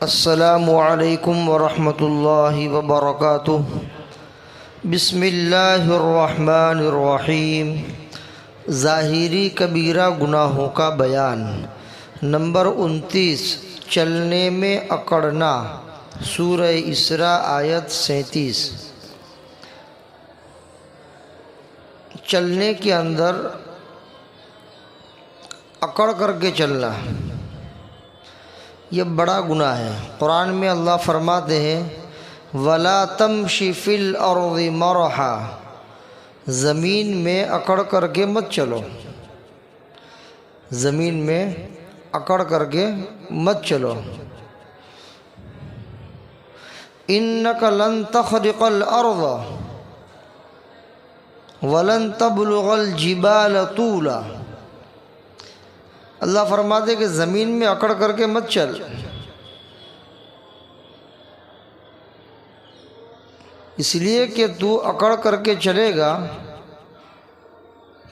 السلام علیکم ورحمۃ اللہ وبرکاتہ۔ بسم اللہ الرحمن الرحیم۔ ظاہری کبیرہ گناہوں کا بیان۔ نمبر 29، چلنے میں اکڑنا، سورہ اسراء آیت 37۔ چلنے کے اندر اکڑ کر کے چلنا یہ بڑا گناہ ہے۔ قرآن میں اللہ فرماتے ہیں وَلَا تَمْشِ فِي الْأَرْضِ مَرَحًا، زمین میں اکڑ کر کے مت چلو، زمین میں اکڑ کر کے مت چلو۔ إِنَّكَ لَن تَخْرِقَ الْأَرْضَ وَلَن تَبْلُغَ الْجِبَالَ طُولًا۔ اللہ فرماتے کہ زمین میں اکڑ کر کے مت چل، اس لیے کہ تو اکڑ کر کے چلے گا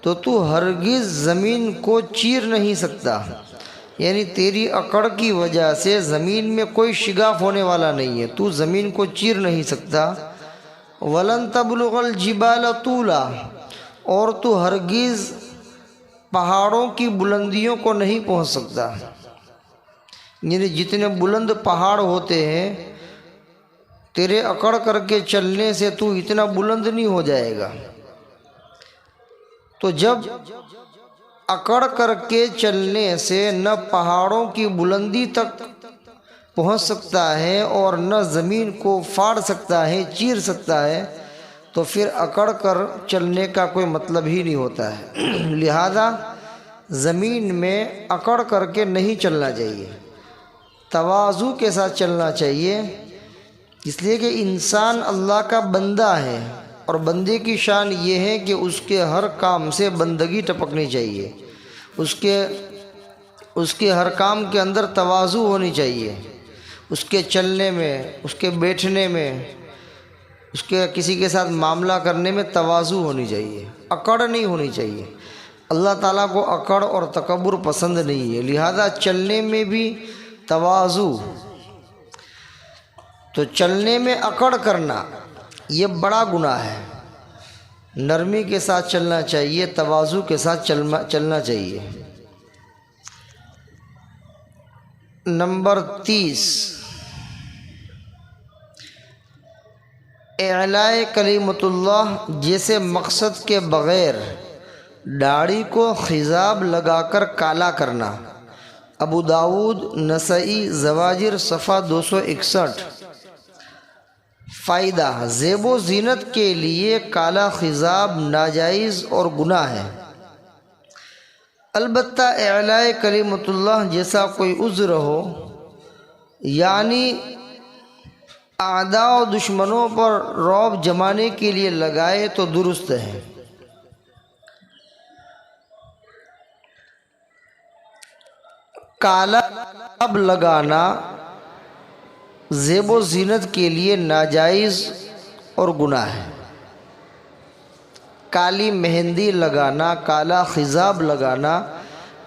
تو ہرگز زمین کو چیر نہیں سکتا، یعنی تیری اکڑ کی وجہ سے زمین میں کوئی شگاف ہونے والا نہیں ہے، تو زمین کو چیر نہیں سکتا۔ وَلَن تَبْلُغَ الْجِبَالَ طُولًا، اور تو ہرگز پہاڑوں کی بلندیوں کو نہیں پہنچ سکتا، یعنی جتنے بلند پہاڑ ہوتے ہیں تیرے اکڑ کر کے چلنے سے تو اتنا بلند نہیں ہو جائے گا۔ تو جب اکڑ کر کے چلنے سے نہ پہاڑوں کی بلندی تک پہنچ سکتا ہے اور نہ زمین کو پھاڑ سکتا ہے، چیر سکتا ہے، تو پھر اکڑ کر چلنے کا کوئی مطلب ہی نہیں ہوتا ہے۔ لہذا زمین میں اکڑ کر کے نہیں چلنا چاہیے، تواضع کے ساتھ چلنا چاہیے، اس لیے کہ انسان اللہ کا بندہ ہے اور بندے کی شان یہ ہے کہ اس کے ہر کام سے بندگی ٹپکنی چاہیے، اس کے ہر کام کے اندر تواضع ہونی چاہیے، اس کے چلنے میں، اس کے بیٹھنے میں، اس کے کسی کے ساتھ معاملہ کرنے میں تواضع ہونی چاہیے، اکڑ نہیں ہونی چاہیے۔ اللہ تعالیٰ کو اکڑ اور تکبر پسند نہیں ہے، لہذا چلنے میں بھی تواضع۔ تو چلنے میں اکڑ کرنا یہ بڑا گناہ ہے، نرمی کے ساتھ چلنا چاہیے، تواضع کے ساتھ چلنا چاہیے۔ نمبر 30، اعلاء کلمۃ اللہ، جیسے مقصد کے بغیر داڑھی کو خضاب لگا کر کالا کرنا۔ ابو داؤد، نسائی، زواجر، صفحہ 261۔ فائدہ: زیب و زینت کے لیے کالا خضاب ناجائز اور گناہ ہے، البتہ اعلاء کلمۃ اللہ جیسا کوئی عذر ہو، یعنی اعداء و دشمنوں پر رعب جمانے کے لیے لگائے تو درست ہے۔ کالا خضاب لگانا زیب و زینت کے لیے ناجائز اور گناہ ہے۔ کالی مہندی لگانا، کالا خضاب لگانا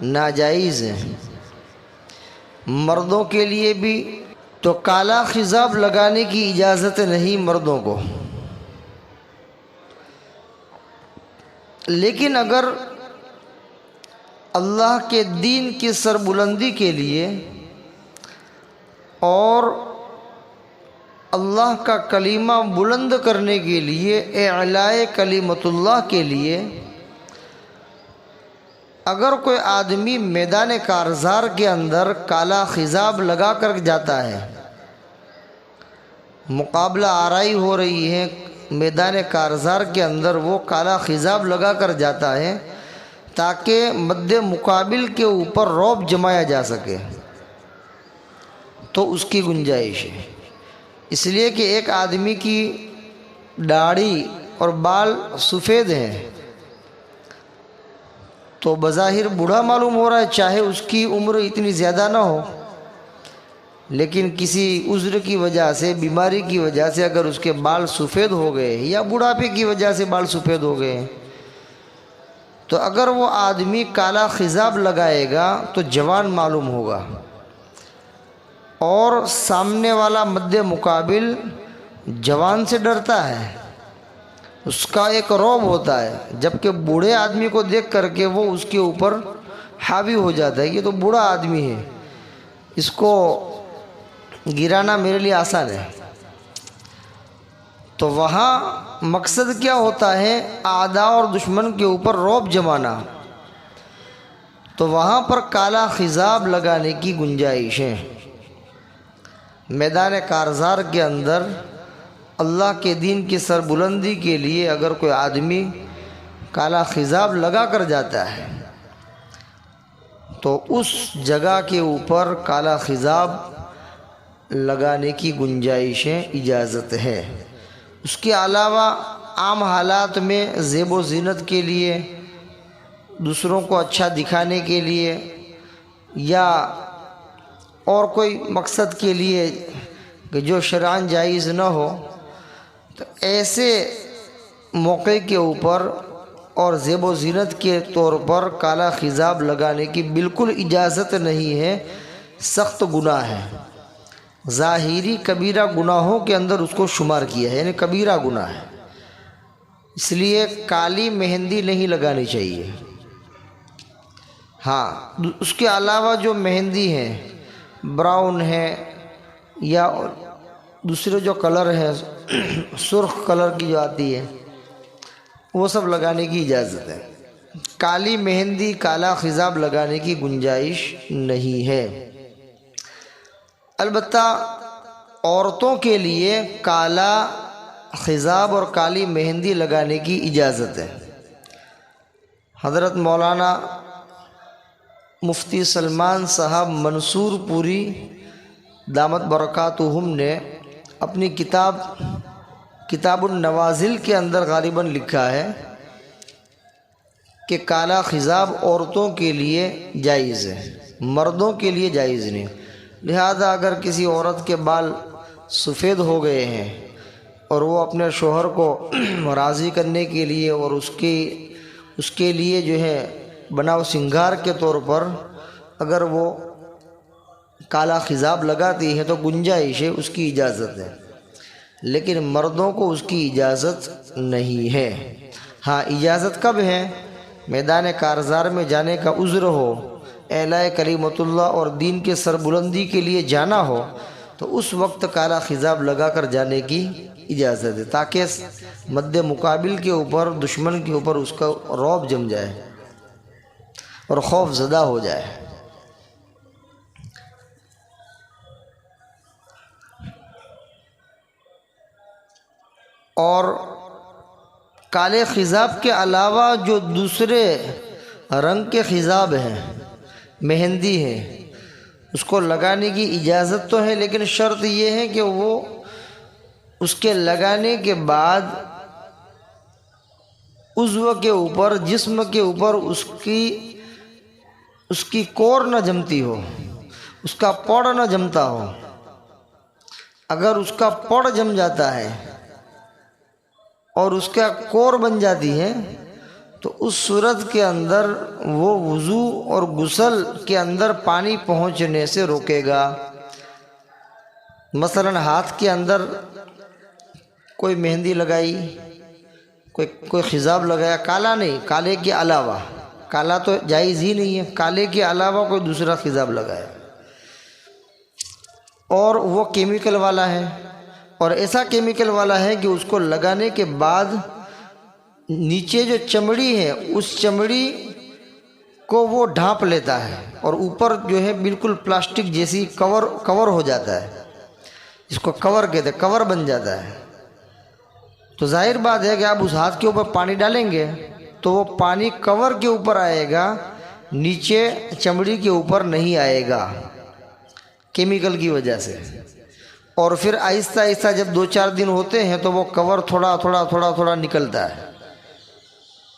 ناجائز ہے، مردوں کے لیے بھی تو کالا خضاب لگانے کی اجازت نہیں مردوں کو، لیکن اگر اللہ کے دین کی سربلندی کے لیے اور اللہ کا کلمہ بلند کرنے کے لیے، اعلاء کلمۃ اللہ کے لیے، اگر کوئی آدمی میدان کارزار کے اندر کالا خضاب لگا کر جاتا ہے، مقابلہ آرائی ہو رہی ہے، میدان کارزار کے اندر وہ کالا خضاب لگا کر جاتا ہے تاکہ مد مقابل کے اوپر رعب جمایا جا سکے، تو اس کی گنجائش ہے۔ اس لیے کہ ایک آدمی کی داڑھی اور بال سفید ہیں تو بظاہر بوڑھا معلوم ہو رہا ہے، چاہے اس کی عمر اتنی زیادہ نہ ہو، لیکن کسی عذر کی وجہ سے، بیماری کی وجہ سے اگر اس کے بال سفید ہو گئے یا بوڑھاپے کی وجہ سے بال سفید ہو گئے، تو اگر وہ آدمی کالا خضاب لگائے گا تو جوان معلوم ہوگا، اور سامنے والا مد مقابل جوان سے ڈرتا ہے، اس کا ایک رعب ہوتا ہے، جبکہ بوڑھے آدمی کو دیکھ کر کے وہ اس کے اوپر حاوی ہو جاتا ہے، یہ تو بوڑھا آدمی ہے، اس کو گرانا میرے لیے آسان ہے۔ تو وہاں مقصد کیا ہوتا ہے؟ اعداء اور دشمن کے اوپر رعب جمانا، تو وہاں پر کالا خضاب لگانے کی گنجائش ہے۔ میدان کارزار کے اندر اللہ کے دین کی سربلندی کے لیے اگر کوئی آدمی کالا خضاب لگا کر جاتا ہے تو اس جگہ کے اوپر کالا خضاب لگانے کی گنجائش ہے، اجازت ہے۔ اس کے علاوہ عام حالات میں زیب و زینت کے لیے، دوسروں کو اچھا دکھانے کے لیے، یا اور کوئی مقصد کے لیے کہ جو شرعاً جائز نہ ہو، تو ایسے موقع کے اوپر اور زیب و زینت کے طور پر کالا خضاب لگانے کی بالکل اجازت نہیں ہے، سخت گناہ ہے، ظاہری کبیرہ گناہوں کے اندر اس کو شمار کیا ہے، یعنی کبیرہ گناہ ہے، اس لیے کالی مہندی نہیں لگانی چاہیے۔ ہاں، اس کے علاوہ جو مہندی ہے، براؤن ہے یا دوسرے جو کلر ہے، سرخ کلر کی جو آتی ہے، وہ سب لگانے کی اجازت ہے۔ کالی مہندی، کالا خضاب لگانے کی گنجائش نہیں ہے۔ البتہ عورتوں کے لیے کالا خضاب اور کالی مہندی لگانے کی اجازت ہے۔ حضرت مولانا مفتی سلمان صاحب منصور پوری دامت برکاتہم نے اپنی کتاب النوازل کے اندر غالباً لکھا ہے کہ کالا خضاب عورتوں کے لیے جائز ہے، مردوں کے لیے جائز نہیں۔ لہذا اگر کسی عورت کے بال سفید ہو گئے ہیں اور وہ اپنے شوہر کو راضی کرنے کے لیے اور اس کے لیے جو ہے بناؤ سنگار کے طور پر اگر وہ کالا خضاب لگاتی ہے تو گنجائش ہے، اس کی اجازت ہے، لیکن مردوں کو اس کی اجازت نہیں ہے۔ ہاں، اجازت کب ہے؟ میدان کارزار میں جانے کا عذر ہو، اعلاء کلمت اللہ اور دین کے سربلندی کے لیے جانا ہو، تو اس وقت کالا خضاب لگا کر جانے کی اجازت ہے، تاکہ مد مقابل کے اوپر، دشمن کے اوپر اس کا رعب جم جائے اور خوف زدہ ہو جائے۔ اور کالے خضاب کے علاوہ جو دوسرے رنگ کے خضاب ہیں، مہندی ہے، اس کو لگانے کی اجازت تو ہے، لیکن شرط یہ ہے کہ وہ اس کے لگانے کے بعد عضو کے اوپر، جسم کے اوپر اس کی کور نہ جمتی ہو، اس کا پڑ نہ جمتا ہو۔ اگر اس کا پڑ جم جاتا ہے اور اس کا کور بن جاتی ہے تو اس صورت کے اندر وہ وضو اور غسل کے اندر پانی پہنچنے سے روکے گا۔ مثلا ہاتھ کے اندر کوئی مہندی لگائی، کوئی خضاب لگایا، کالا نہیں، کالے کے علاوہ، کالا تو جائز ہی نہیں ہے، کالے کے علاوہ کوئی دوسرا خضاب لگایا اور وہ کیمیکل والا ہے، اور ایسا کیمیکل والا ہے کہ اس کو لگانے کے بعد نیچے جو چمڑی ہے اس چمڑی کو وہ ڈھانپ لیتا ہے اور اوپر جو ہے بالکل پلاسٹک جیسی کور ہو جاتا ہے، اس کو کور کہتے ہیں، کور بن جاتا ہے۔ تو ظاہر بات ہے کہ آپ اس ہاتھ کے اوپر پانی ڈالیں گے تو وہ پانی کور کے اوپر آئے گا، نیچے چمڑی کے اوپر نہیں آئے گا کیمیکل کی وجہ سے، اور پھر آہستہ آہستہ جب 2-4 دن ہوتے ہیں تو وہ کور تھوڑا تھوڑا نکلتا ہے،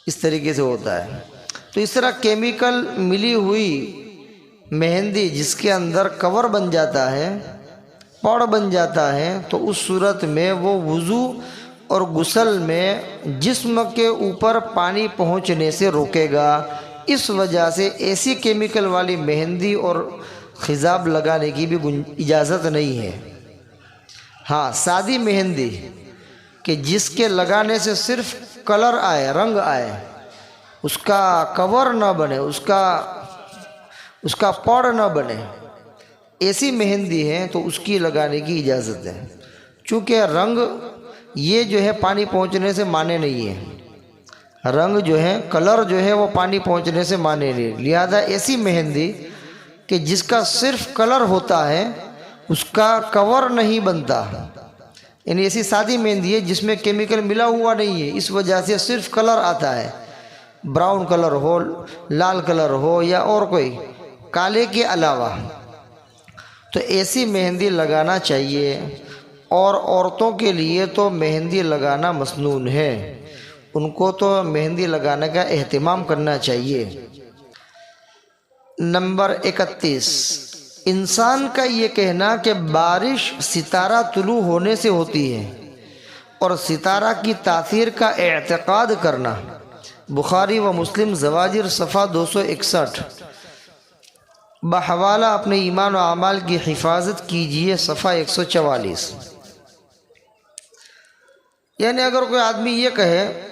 اس طریقے سے ہوتا ہے۔ تو اس طرح کیمیکل ملی ہوئی مہندی جس کے اندر کور بن جاتا ہے، پڑ بن جاتا ہے، تو اس صورت میں وہ وضو اور غسل میں جسم کے اوپر پانی پہنچنے سے روکے گا۔ اس وجہ سے ایسی کیمیکل والی مہندی اور خضاب لگانے کی بھی اجازت نہیں ہے۔ ہاں سادی مہندی کہ جس کے لگانے سے صرف کلر آئے، رنگ آئے، اس کا کور نہ بنے، اس کا پڑ نہ بنے، ایسی مہندی ہے تو اس کی لگانے کی اجازت ہے، چونکہ رنگ یہ جو ہے پانی پہنچنے سے مانے نہیں ہے، رنگ جو ہے کلر جو ہے وہ پانی پہنچنے سے مانے نہیں، لہذا ایسی مہندی کہ جس کا صرف کلر ہوتا ہے اس کا کور نہیں بنتا، یعنی ایسی سادی مہندی ہے جس میں کیمیکل ملا ہوا نہیں ہے، اس وجہ سے صرف کلر آتا ہے، براؤن کلر ہو، لال کلر ہو یا اور کوئی کالے کے علاوہ، تو ایسی مہندی لگانا چاہیے۔ اور عورتوں کے لیے تو مہندی لگانا مسنون ہے، ان کو تو مہندی لگانے کا اہتمام کرنا چاہیے۔ نمبر 31، انسان کا یہ کہنا کہ بارش ستارہ طلوع ہونے سے ہوتی ہے اور ستارہ کی تاثیر کا اعتقاد کرنا، بخاری و مسلم زواجر صفحہ 261، بحوالہ اپنے ایمان و اعمال کی حفاظت کیجئے صفحہ 144۔ یعنی اگر کوئی آدمی یہ کہے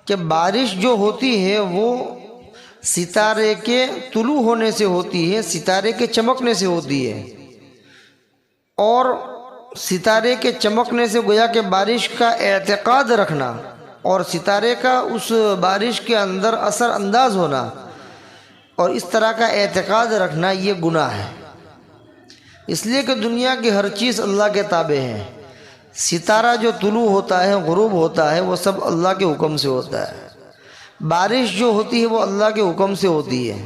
کہ بارش جو ہوتی ہے وہ ستارے کے طلوع ہونے سے ہوتی ہے، ستارے کے چمکنے سے ہوتی ہے، اور ستارے کے چمکنے سے گویا کہ بارش کا اعتقاد رکھنا اور ستارے کا اس بارش کے اندر اثر انداز ہونا اور اس طرح کا اعتقاد رکھنا یہ گناہ ہے، اس لیے کہ دنیا کی ہر چیز اللہ کے تابع ہے، ستارہ جو طلوع ہوتا ہے، غروب ہوتا ہے، وہ سب اللہ کے حکم سے ہوتا ہے، بارش جو ہوتی ہے وہ اللہ کے حکم سے ہوتی ہے،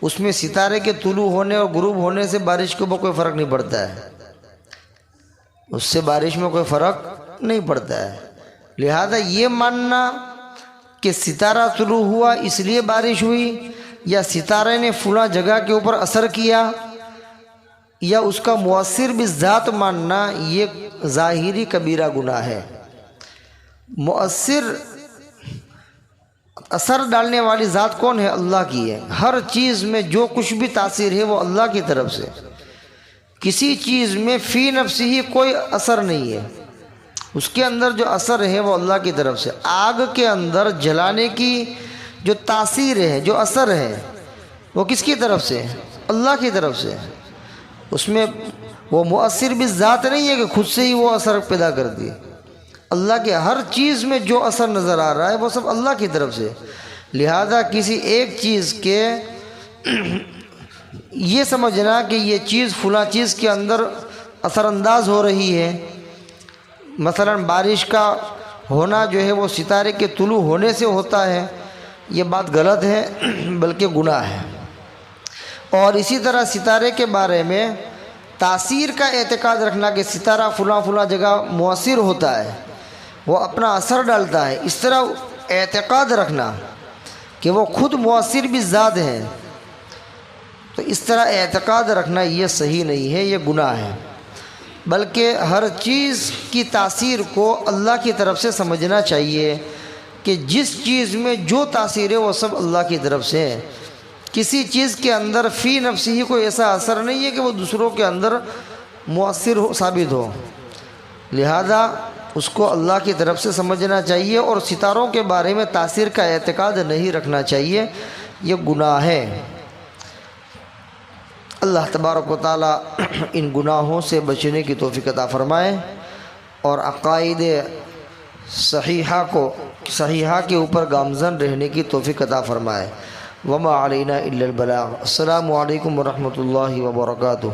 اس میں ستارے کے طلوع ہونے اور غروب ہونے سے بارش کے اوپر کوئی فرق نہیں پڑتا ہے، اس سے بارش میں کوئی فرق نہیں پڑتا ہے۔ لہذا یہ ماننا کہ ستارہ طلوع ہوا اس لیے بارش ہوئی، یا ستارے نے فلاں جگہ کے اوپر اثر کیا، یا اس کا مؤثر بالذات ماننا، یہ ظاہری کبیرہ گناہ ہے۔ مؤثر اثر ڈالنے والی ذات کون ہے؟ اللہ کی ہے۔ ہر چیز میں جو کچھ بھی تاثیر ہے وہ اللہ کی طرف سے، کسی چیز میں فی نفسی ہی کوئی اثر نہیں ہے، اس کے اندر جو اثر ہے وہ اللہ کی طرف سے۔ آگ کے اندر جلانے کی جو تاثیر ہے، جو اثر ہے، وہ کس کی طرف سے؟ اللہ کی طرف سے، اس میں وہ مؤثر بالذات نہیں ہے کہ خود سے ہی وہ اثر پیدا کر دی، اللہ کے ہر چیز میں جو اثر نظر آ رہا ہے وہ سب اللہ کی طرف سے۔ لہذا کسی ایک چیز کے یہ سمجھنا کہ یہ چیز فلاں چیز کے اندر اثر انداز ہو رہی ہے، مثلا بارش کا ہونا جو ہے وہ ستارے کے طلوع ہونے سے ہوتا ہے، یہ بات غلط ہے بلکہ گناہ ہے۔ اور اسی طرح ستارے کے بارے میں تاثیر کا اعتقاد رکھنا کہ ستارہ فلاں فلاں جگہ مؤثر ہوتا ہے، وہ اپنا اثر ڈالتا ہے، اس طرح اعتقاد رکھنا کہ وہ خود مؤثر بھی ذات ہے، تو اس طرح اعتقاد رکھنا یہ صحیح نہیں ہے، یہ گناہ ہے۔ بلکہ ہر چیز کی تاثیر کو اللہ کی طرف سے سمجھنا چاہیے کہ جس چیز میں جو تاثیر ہے وہ سب اللہ کی طرف سے ہے، کسی چیز کے اندر فی نفسی ہی کوئی ایسا اثر نہیں ہے کہ وہ دوسروں کے اندر مؤثر ثابت ہو، لہذا اس کو اللہ کی طرف سے سمجھنا چاہیے، اور ستاروں کے بارے میں تاثیر کا اعتقاد نہیں رکھنا چاہیے، یہ گناہ ہے۔ اللہ تبارک و تعالی ان گناہوں سے بچنے کی توفیق عطا فرمائے، اور عقائد صحیحہ کے اوپر گامزن رہنے کی توفیق عطا فرمائے۔ وما علینا الا البلاغ۔ السلام علیکم ورحمۃ اللہ وبرکاتہ۔